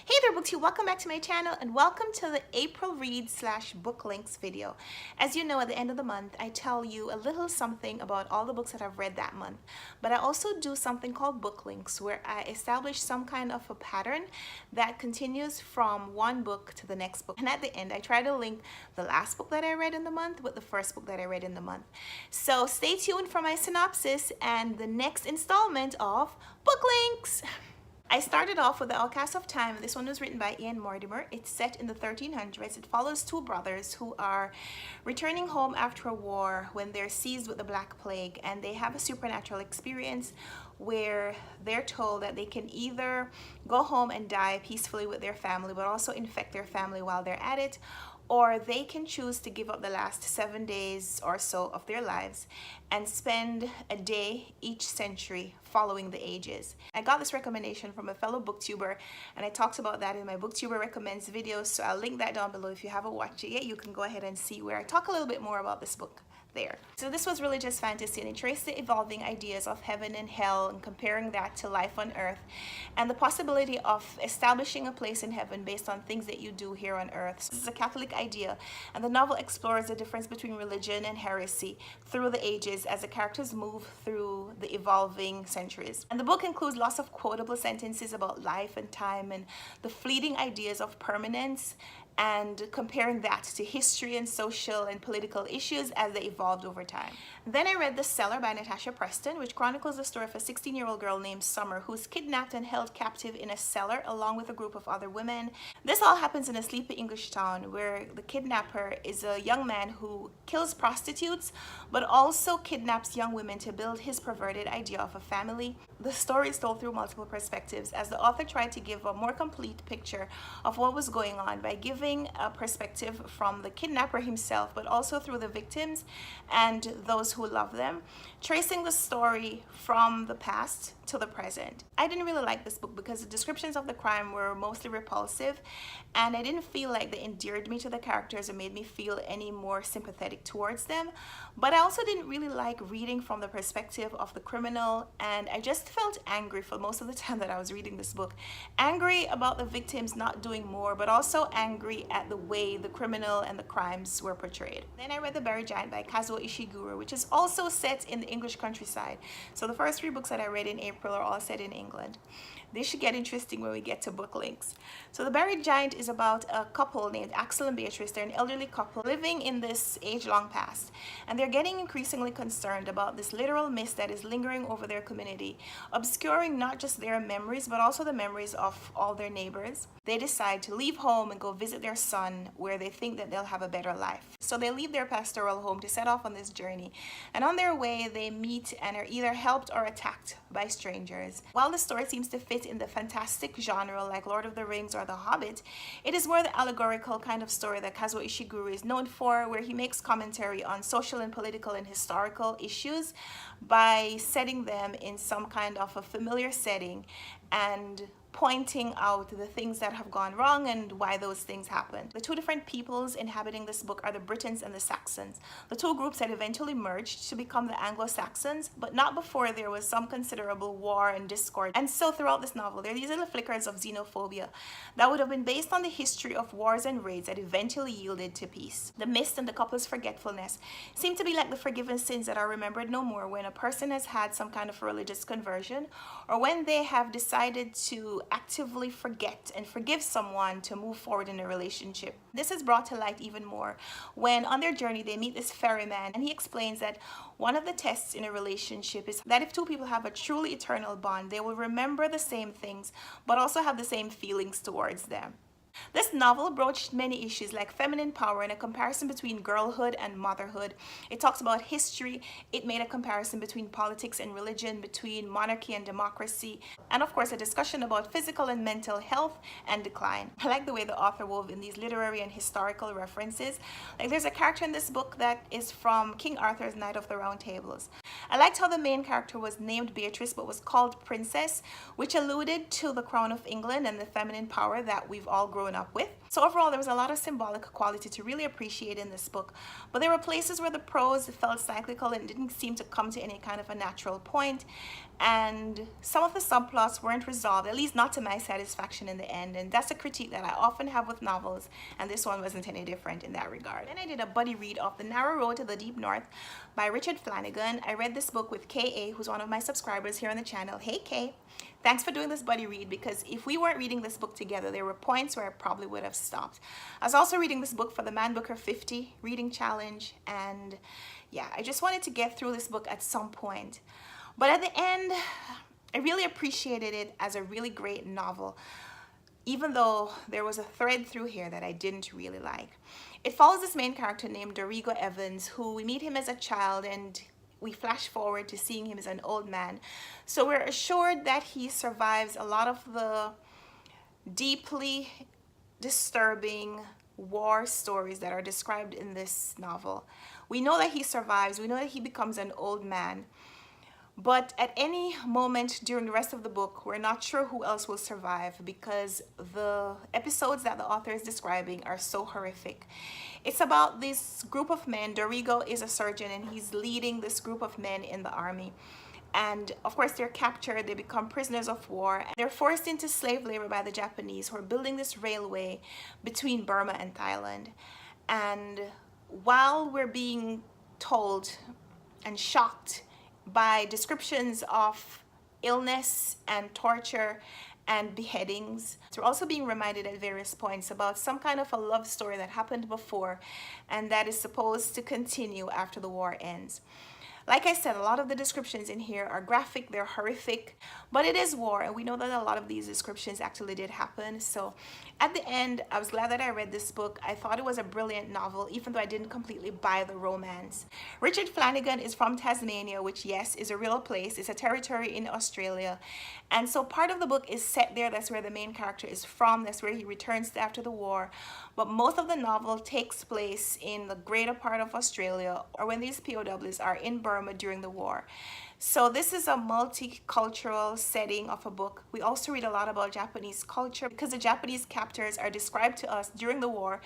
Hey there booktube, welcome back to my channel and welcome to the April Read / Booklinks video. As you know, at the end of the month I tell you a little something about all the books that I've read that month, but I also do something called Booklinks where I establish some kind of a pattern that continues from one book to the next book, and at the end I try to link the last book that I read in the month with the first book that I read in the month. So stay tuned for my synopsis and the next installment of Booklinks. I started off with The Outcasts of Time. This one was written by Yann Mortimer. It's set in the 1300s. It follows two brothers who are returning home after a war when they're seized with the Black Plague, and they have a supernatural experience where they're told that they can either go home and die peacefully with their family but also infect their family while they're at it, or they can choose to give up the last 7 days or so of their lives and spend a day each century following the ages. I got this recommendation from a fellow booktuber, and I talked about that in my booktuber recommends video, so I'll link that down below. If you haven't watched it yet, you can go ahead and see where I talk a little bit more about this book there. So this was religious fantasy, and it traced the evolving ideas of heaven and hell and comparing that to life on earth and the possibility of establishing a place in heaven based on things that you do here on earth. So this is a Catholic idea, and the novel explores the difference between religion and heresy through the ages as the characters move through the evolving centuries. And the book includes lots of quotable sentences about life and time and the fleeting ideas of permanence, and comparing that to history and social and political issues as they evolved over time. Then I read The Cellar by Natasha Preston, which chronicles the story of a 16-year-old girl named Summer who's kidnapped and held captive in a cellar along with a group of other women. This all happens in a sleepy English town where the kidnapper is a young man who kills prostitutes but also kidnaps young women to build his perverted idea of a family. The story is told through multiple perspectives as the author tried to give a more complete picture of what was going on by giving a perspective from the kidnapper himself, but also through the victims and those who love them, tracing the story from the past to the present. I didn't really like this book because the descriptions of the crime were mostly repulsive, and I didn't feel like they endeared me to the characters or made me feel any more sympathetic towards them. But I also didn't really like reading from the perspective of the criminal, and I just felt angry for most of the time that I was reading this book. Angry about the victims not doing more, but also angry at the way the criminal and the crimes were portrayed. Then I read The Buried Giant by Kazuo Ishiguro, which is also set in the English countryside. So the first 3 books that I read in April are all set in England. This should get interesting when we get to Booklinks. So The Buried Giant is about a couple named Axel and Beatrice. They're an elderly couple living in this age-long past, and they're getting increasingly concerned about this literal mist that is lingering over their community, obscuring not just their memories but also the memories of all their neighbors. They decide to leave home and go visit their son where they think that they'll have a better life. So they leave their pastoral home to set off on this journey, and on their way they meet and are either helped or attacked by strangers. While the story seems to fit in the fantastic genre like Lord of the Rings or The Hobbit, it is more the allegorical kind of story that Kazuo Ishiguro is known for, where he makes commentary on social and political and historical issues by setting them in some kind of a familiar setting and pointing out the things that have gone wrong and why those things happened. The 2 different peoples inhabiting this book are the Britons and the Saxons, the 2 groups that eventually merged to become the Anglo-Saxons, but not before there was some considerable war and discord. And so throughout this novel, there are these little flickers of xenophobia that would have been based on the history of wars and raids that eventually yielded to peace. The mist and the couple's forgetfulness seem to be like the forgiven sins that are remembered no more when a person has had some kind of a religious conversion, or when they have decided to actively forget and forgive someone to move forward in a relationship. This is brought to light even more when on their journey they meet this ferryman, and he explains that one of the tests in a relationship is that if 2 people have a truly eternal bond, they will remember the same things but also have the same feelings towards them. This novel broached many issues like feminine power and a comparison between girlhood and motherhood. It talks about history. It made a comparison between politics and religion, between monarchy and democracy, and of course a discussion about physical and mental health and decline. I like the way the author wove in these literary and historical references. Like there's a character in this book that is from King Arthur's Knight of the Round Tables. I liked how the main character was named Beatrice but was called Princess, which alluded to the crown of England and the feminine power that we've all grown up with. So overall, there was a lot of symbolic quality to really appreciate in this book, but there were places where the prose felt cyclical and didn't seem to come to any kind of a natural point, and some of the subplots weren't resolved, at least not to my satisfaction in the end, and that's a critique that I often have with novels, and this one wasn't any different in that regard. Then I did a buddy read of The Narrow Road to the Deep North by Richard Flanagan. I read this book with K.A., who's one of my subscribers here on the channel. Hey Kay, thanks for doing this buddy read, because if we weren't reading this book together, there were points where I probably would have stopped. I was also reading this book for the Man Booker 50 reading challenge, and yeah, I just wanted to get through this book at some point. But at the end, I really appreciated it as a really great novel, even though there was a thread through here that I didn't really like. It follows this main character named Dorigo Evans, who we meet him as a child and we flash forward to seeing him as an old man. So we're assured that he survives a lot of the deeply disturbing war stories that are described in this novel. We know that he survives, we know that he becomes an old man, but at any moment during the rest of the book, we're not sure who else will survive, because the episodes that the author is describing are so horrific. It's about this group of men. Dorigo is a surgeon and he's leading this group of men in the army. And of course, they're captured, they become prisoners of war, and they're forced into slave labor by the Japanese, who are building this railway between Burma and Thailand. And while we're being told and shocked by descriptions of illness and torture and beheadings, we're also being reminded at various points about some kind of a love story that happened before and that is supposed to continue after the war ends. Like I said, a lot of the descriptions in here are graphic, they're horrific, but it is war, and we know that a lot of these descriptions actually did happen. So at the end, I was glad that I read this book. I thought it was a brilliant novel, even though I didn't completely buy the romance. Richard Flanagan is from Tasmania, which, yes, is a real place. It's a territory in Australia. And so part of the book is set there. That's where the main character is from. That's where he returns to after the war. But most of the novel takes place in the greater part of Australia, or when these POWs are in Burma during the war. So this is a multicultural setting of a book. We also read a lot about Japanese culture, because the Japanese captors are described to us during the war,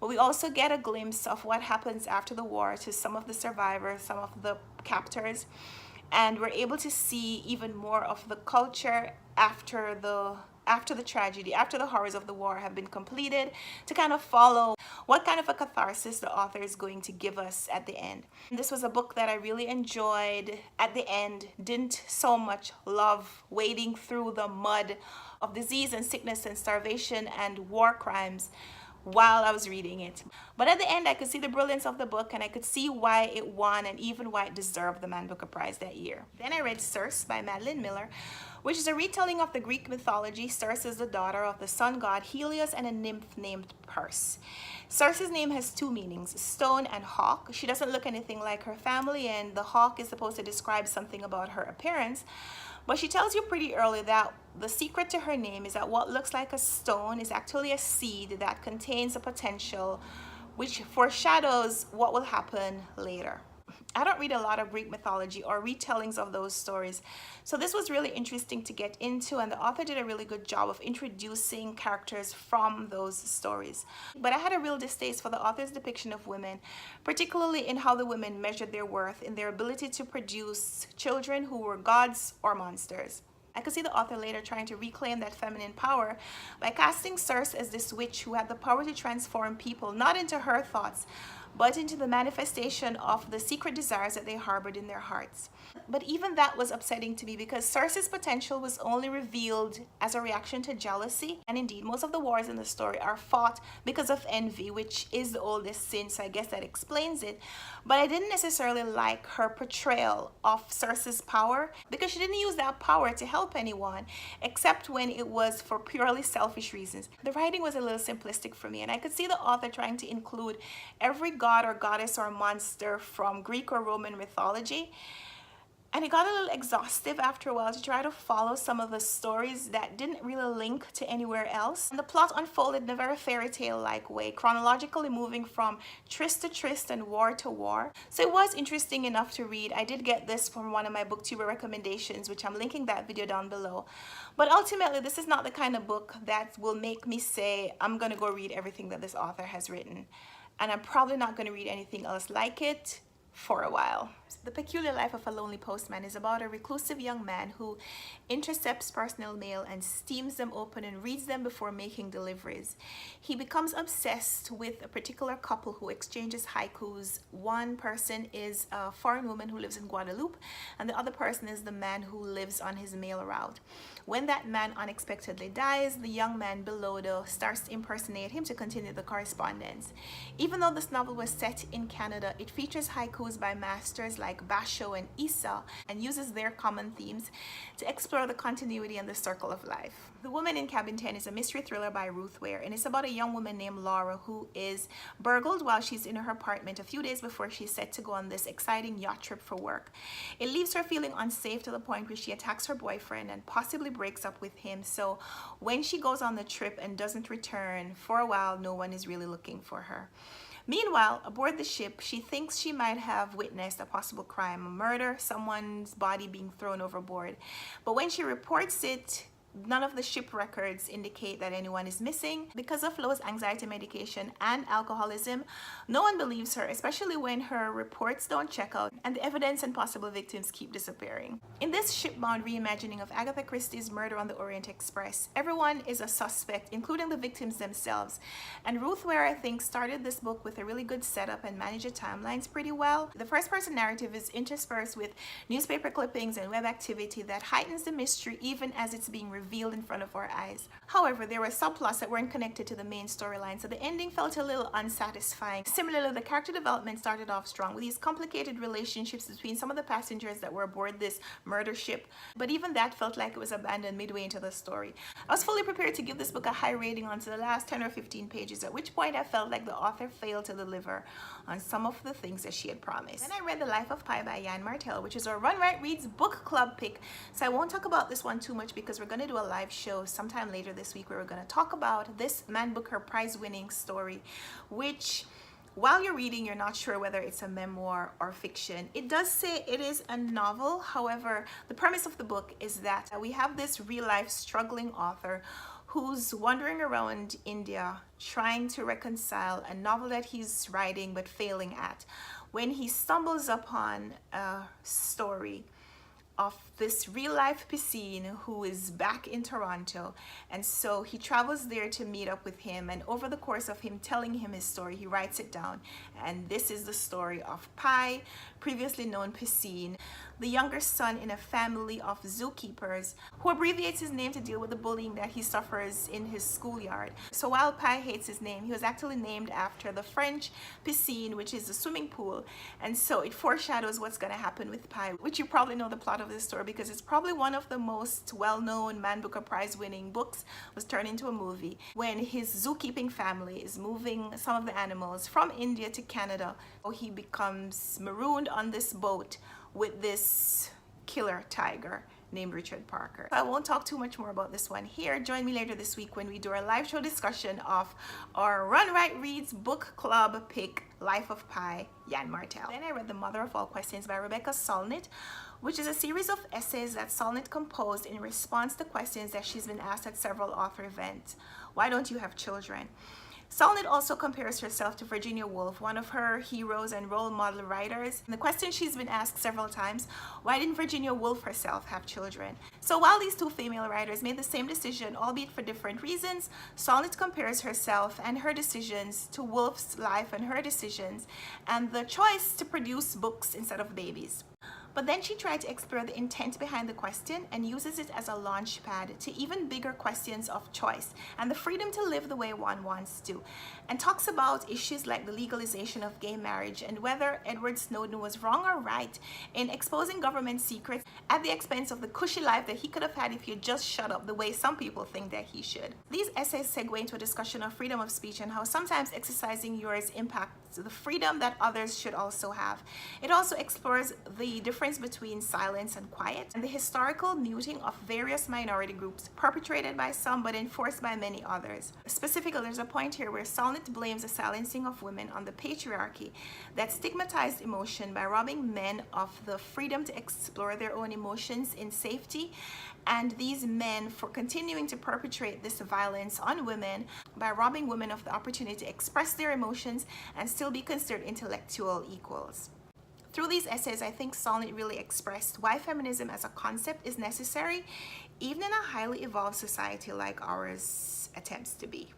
but we also get a glimpse of what happens after the war to some of the survivors, some of the captors, and we're able to see even more of the culture after the tragedy, after the horrors of the war have been completed, to kind of follow what kind of a catharsis the author is going to give us at the end. This was a book that I really enjoyed at the end. Didn't so much love wading through the mud of disease and sickness and starvation and war crimes while I was reading it. But at the end, I could see the brilliance of the book, and I could see why it won and even why it deserved the Man Booker Prize that year. Then I read Circe by Madeline Miller, which is a retelling of the Greek mythology. Circe is the daughter of the sun god Helios and a nymph named Perse. Circe's name has two meanings, stone and hawk. She doesn't look anything like her family, and the hawk is supposed to describe something about her appearance. But she tells you pretty early that the secret to her name is that what looks like a stone is actually a seed that contains a potential which foreshadows what will happen later. I don't read a lot of Greek mythology or retellings of those stories, so this was really interesting to get into, and the author did a really good job of introducing characters from those stories. But I had a real distaste for the author's depiction of women, particularly in how the women measured their worth in their ability to produce children who were gods or monsters. I could see the author later trying to reclaim that feminine power by casting Circe as this witch who had the power to transform people, not into her thoughts, but into the manifestation of the secret desires that they harbored in their hearts. But even that was upsetting to me, because Circe's potential was only revealed as a reaction to jealousy. And indeed, most of the wars in the story are fought because of envy, which is the oldest sin, so I guess that explains it. But I didn't necessarily like her portrayal of Circe's power, because she didn't use that power to help anyone, except when it was for purely selfish reasons. The writing was a little simplistic for me, and I could see the author trying to include every god or goddess or monster from Greek or Roman mythology, And it got a little exhaustive after a while to try to follow some of the stories that didn't really link to anywhere else. And the plot unfolded in a very fairy tale-like way, chronologically moving from tryst to tryst and war to war. So it was interesting enough to read. I did get this from one of my booktuber recommendations, which I'm linking that video down below. But ultimately, this is not the kind of book that will make me say, I'm gonna go read everything that this author has written. And I'm probably not gonna read anything else like it for a while. The Peculiar Life of a Lonely Postman is about a reclusive young man who intercepts personal mail and steams them open and reads them before making deliveries. He becomes obsessed with a particular couple who exchanges haikus. One person is a foreign woman who lives in Guadeloupe, and the other person is the man who lives on his mail route. When that man unexpectedly dies, the young man below starts to impersonate him to continue the correspondence. Even though this novel was set in Canada, it features haikus by masters like Basho and Issa and uses their common themes to explore the continuity and the circle of life. The Woman in Cabin 10 is a mystery thriller by Ruth Ware, and it's about a young woman named Laura who is burgled while she's in her apartment a few days before she's set to go on this exciting yacht trip for work. It leaves her feeling unsafe to the point where she attacks her boyfriend and possibly breaks up with him. So when she goes on the trip and doesn't return for a while, no one is really looking for her. Meanwhile, aboard the ship, she thinks she might have witnessed a possible crime, a murder, someone's body being thrown overboard. But when she reports it, none of the ship records indicate that anyone is missing. Because of Lo's anxiety medication and alcoholism, no one believes her, especially when her reports don't check out and the evidence and possible victims keep disappearing. In this shipbound reimagining of Agatha Christie's Murder on the Orient Express, everyone is a suspect, including the victims themselves. And Ruth Ware, I think, started this book with a really good setup and managed the timelines pretty well. The first-person narrative is interspersed with newspaper clippings and web activity that heightens the mystery even as it's being revealed in front of our eyes. However, there were subplots that weren't connected to the main storyline, so the ending felt a little unsatisfying. Similarly, the character development started off strong with these complicated relationships between some of the passengers that were aboard this murder ship, but even that felt like it was abandoned midway into the story. I was fully prepared to give this book a high rating onto the last 10 or 15 pages, at which point I felt like the author failed to deliver on some of the things that she had promised. Then I read The Life of Pi by Yann Martel, which is our Runwright Reads book club pick, so I won't talk about this one too much because we're going to do a live show sometime later this week where we're going to talk about this Man Booker prize-winning story, which while you're reading, you're not sure whether it's a memoir or fiction. It does say it is a novel. However, the premise of the book is that we have this real-life struggling author who's wandering around India trying to reconcile a novel that he's writing but failing at, when he stumbles upon a story of this real-life piscine who is back in Toronto. And so he travels there to meet up with him, and over the course of him telling him his story, he writes it down. And this is the story of Pi, previously known Piscine, the younger son in a family of zookeepers, who abbreviates his name to deal with the bullying that he suffers in his schoolyard. So while Pi hates his name, he was actually named after the French piscine, which is a swimming pool. And so it foreshadows what's going to happen with Pi, which you probably know the plot of this story because it's probably one of the most well-known Man Booker prize-winning books, was turned into a movie when his zookeeping family is moving some of the animals from India to Canada. He becomes marooned on this boat with this killer tiger named Richard Parker. I won't talk too much more about this one here. Join me later this week when we do our live show discussion of our Runwright Reads book club pick, Life of Pi, Yann Martel. Then I read The Mother of All Questions by Rebecca Solnit, which is a series of essays that Solnit composed in response to questions that she's been asked at several author events. Why don't you have children? Solnit also compares herself to Virginia Woolf, one of her heroes and role model writers. And the question she's been asked several times, why didn't Virginia Woolf herself have children? So while these two female writers made the same decision, albeit for different reasons, Solnit compares herself and her decisions to Woolf's life and her decisions, and the choice to produce books instead of babies. But then she tried to explore the intent behind the question and uses it as a launch pad to even bigger questions of choice and the freedom to live the way one wants to, and talks about issues like the legalization of gay marriage and whether Edward Snowden was wrong or right in exposing government secrets at the expense of the cushy life that he could have had if he just shut up the way some people think that he should. These essays segue into a discussion of freedom of speech and how sometimes exercising yours impacts the freedom that others should also have. It also explores the different difference between silence and quiet, and the historical muting of various minority groups perpetrated by some but enforced by many others. Specifically, there's a point here where Solnit blames the silencing of women on the patriarchy that stigmatized emotion by robbing men of the freedom to explore their own emotions in safety, and these men for continuing to perpetrate this violence on women by robbing women of the opportunity to express their emotions and still be considered intellectual equals. Through these essays, I think Solnit really expressed why feminism as a concept is necessary, even in a highly evolved society like ours attempts to be.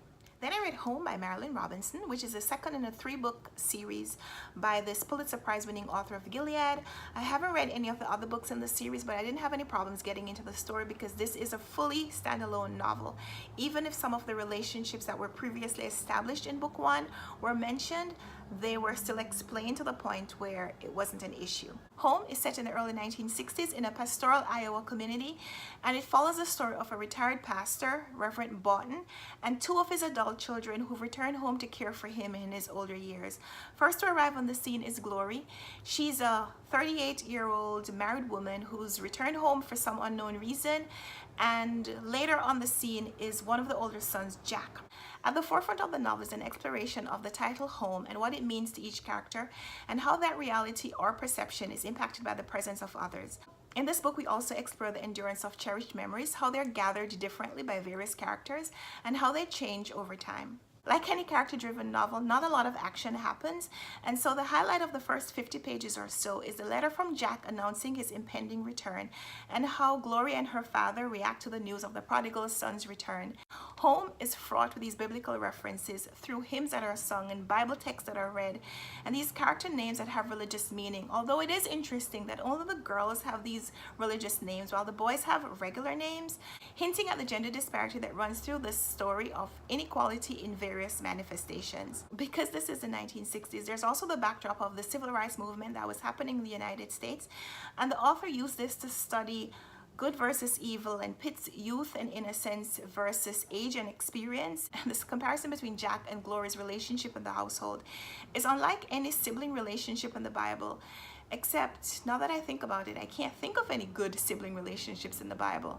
Then I read Home by Marilynne Robinson, which is the second in a 3-book series by this Pulitzer Prize winning author of Gilead. I haven't read any of the other books in the series, but I didn't have any problems getting into the story because this is a fully standalone novel. Even if some of the relationships that were previously established in book 1 were mentioned, they were still explained to the point where it wasn't an issue. Home is set in the early 1960s in a pastoral Iowa community, and it follows the story of a retired pastor, Reverend Boughton, and 2 of his adult children who've returned home to care for him in his older years. First to arrive on the scene is Glory. She's a 38-year-old married woman who's returned home for some unknown reason, and later on the scene is one of the older sons, Jack. At the forefront of the novel is an exploration of the title Home and what it means to each character and how that reality or perception is impacted by the presence of others. In this book, we also explore the endurance of cherished memories, how they're gathered differently by various characters, and how they change over time. Like any character-driven novel, not a lot of action happens, and so the highlight of the first 50 pages or so is the letter from Jack announcing his impending return and how Glory and her father react to the news of the prodigal son's return. Home is fraught with these biblical references through hymns that are sung and Bible texts that are read, and these character names that have religious meaning, although it is interesting that only the girls have these religious names while the boys have regular names, hinting at the gender disparity that runs through this story of inequality in various manifestations. Because this is the 1960s, there's also the backdrop of the civil rights movement that was happening in the United States, and the author used this to study good versus evil and pits youth and innocence versus age and experience. And this comparison between Jack and Glory's relationship in the household is unlike any sibling relationship in the Bible, except now that I think about it, I can't think of any good sibling relationships in the Bible.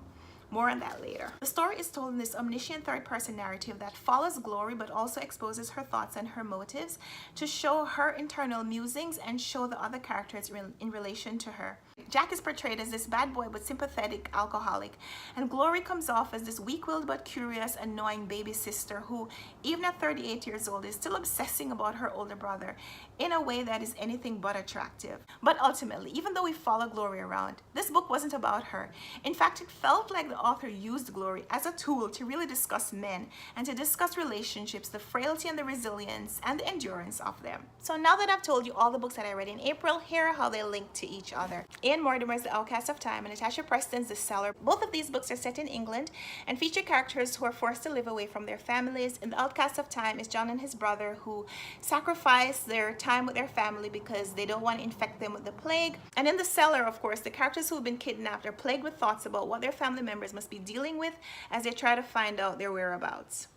More on that later. The story is told in this omniscient third-person narrative that follows Glory but also exposes her thoughts and her motives to show her internal musings and show the other characters in relation to her. Jack is portrayed as this bad boy but sympathetic alcoholic, and Glory comes off as this weak-willed but curious, annoying baby sister who, even at 38 years old, is still obsessing about her older brother in a way that is anything but attractive. But ultimately, even though we follow Glory around, this book wasn't about her. In fact, it felt like the author used Glory as a tool to really discuss men and to discuss relationships, the frailty and the resilience and the endurance of them. So now that I've told you all the books that I read in April, here are how they link to each other. Yann Mortimer's The Outcasts of Time and Natasha Preston's The Cellar. Both of these books are set in England and feature characters who are forced to live away from their families. In The Outcasts of Time is John and his brother who sacrifice their time with their family because they don't want to infect them with the plague. And in The Cellar, of course, the characters who have been kidnapped are plagued with thoughts about what their family members must be dealing with as they try to find out their whereabouts.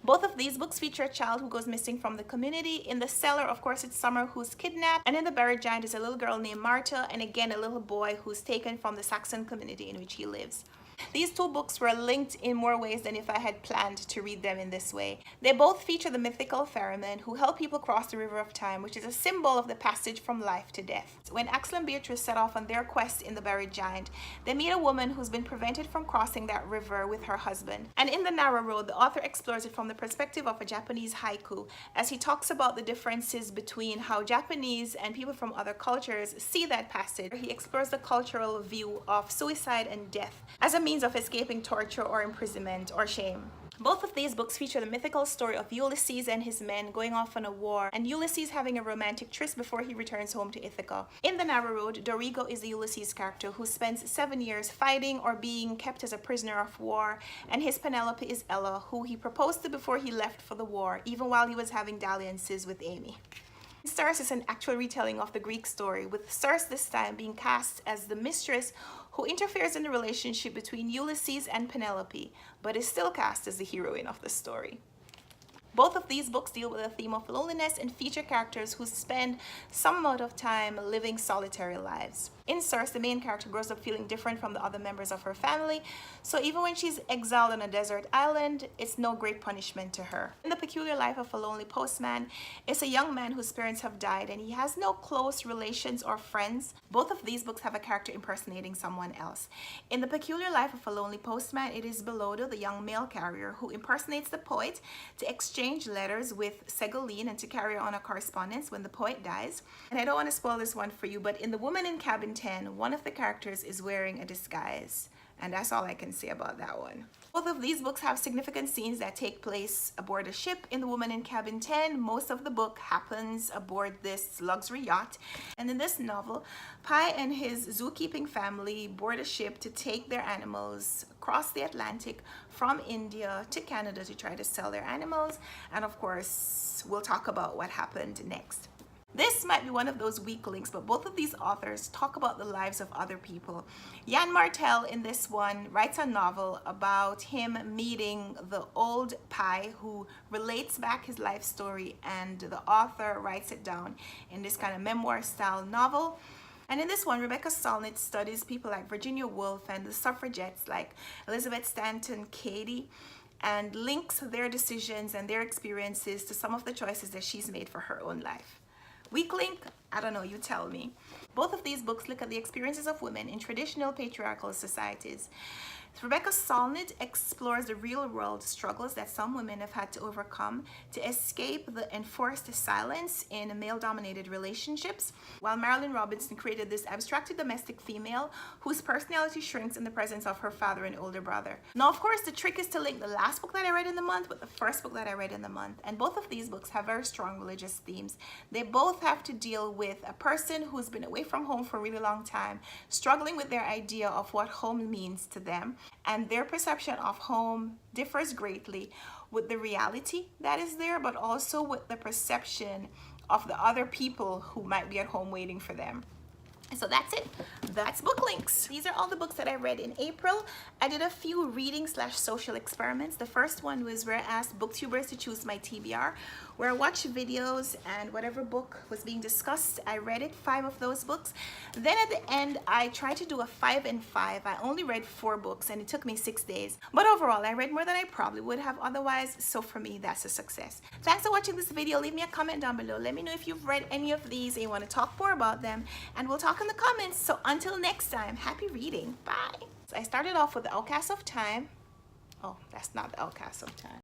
Both of these books feature a child who goes missing from the community. In The Cellar, of course, it's Summer who's kidnapped, and in The Buried Giant is a little girl named Martel, and again a little boy who's taken from the Saxon community in which he lives. These two books were linked in more ways than if I had planned to read them in this way. They both feature the mythical ferrymen who help people cross the River of Time, which is a symbol of the passage from life to death. When Axel and Beatrice set off on their quest in The Buried Giant, they meet a woman who's been prevented from crossing that river with her husband. And in The Narrow Road, the author explores it from the perspective of a Japanese haiku, as he talks about the differences between how Japanese and people from other cultures see that passage. He explores the cultural view of suicide and death as a means of escaping torture or imprisonment or shame. Both of these books feature the mythical story of Ulysses and his men going off on a war, and Ulysses having a romantic tryst before he returns home to Ithaca. In The Narrow Road, Dorigo is the Ulysses character who spends 7 years fighting or being kept as a prisoner of war, and his Penelope is Ella, who he proposed to before he left for the war, even while he was having dalliances with Amy. Circe is an actual retelling of the Greek story, with Circe this time being cast as the mistress who interferes in the relationship between Ulysses and Penelope, but is still cast as the heroine of the story. Both of these books deal with a theme of loneliness and feature characters who spend some amount of time living solitary lives. In Circe, the main character grows up feeling different from the other members of her family, so even when she's exiled on a desert island, it's no great punishment to her. In The Peculiar Life of a Lonely Postman, it's a young man whose parents have died and he has no close relations or friends. Both of these books have a character impersonating someone else. In The Peculiar Life of a Lonely Postman, it is Belodo, the young mail carrier, who impersonates the poet to exchange letters with Segolene and to carry on a correspondence when the poet dies. And I don't want to spoil this one for you, but in The Woman in Cabin 10, one of the characters is wearing a disguise. And that's all I can say about that one. Both of these books have significant scenes that take place aboard a ship. In The Woman in Cabin 10, most of the book happens aboard this luxury yacht. And in this novel, Pi and his zookeeping family board a ship to take their animals across the Atlantic from India to Canada to try to sell their animals. And of course, we'll talk about what happened next. This might be one of those weak links, but both of these authors talk about the lives of other people. Yann Martel in this one writes a novel about him meeting the old Pi who relates back his life story, and the author writes it down in this kind of memoir style novel. And in this one, Rebecca Solnit studies people like Virginia Woolf and the suffragettes like Elizabeth Stanton Cady, and links their decisions and their experiences to some of the choices that she's made for her own life. Weak link? I don't know, you tell me. Both of these books look at the experiences of women in traditional patriarchal societies. Rebecca Solnit explores the real-world struggles that some women have had to overcome to escape the enforced silence in male-dominated relationships, while Marilynne Robinson created this abstracted domestic female whose personality shrinks in the presence of her father and older brother. Now, of course, the trick is to link the last book that I read in the month with the first book that I read in the month, and both of these books have very strong religious themes. They both have to deal with a person who's been away from home for a really long time, struggling with their idea of what home means to them, and their perception of home differs greatly with the reality that is there, but also with the perception of the other people who might be at home waiting for them. So that's it. That's Booklinks. These are all the books that I read in April. I did a few reading/social experiments. The first one was where I asked booktubers to choose my TBR, where I watched videos and whatever book was being discussed, I read it, 5 of those books. Then at the end, I tried to do a 5 and 5. I only read 4 books and it took me 6 days. But overall, I read more than I probably would have otherwise. So for me, that's a success. Thanks for watching this video. Leave me a comment down below. Let me know if you've read any of these and you want to talk more about them. And we'll talk in the comments. So until next time, happy reading. Bye. So I started off with the Outcasts of Time. Oh, that's not the Outcasts of Time.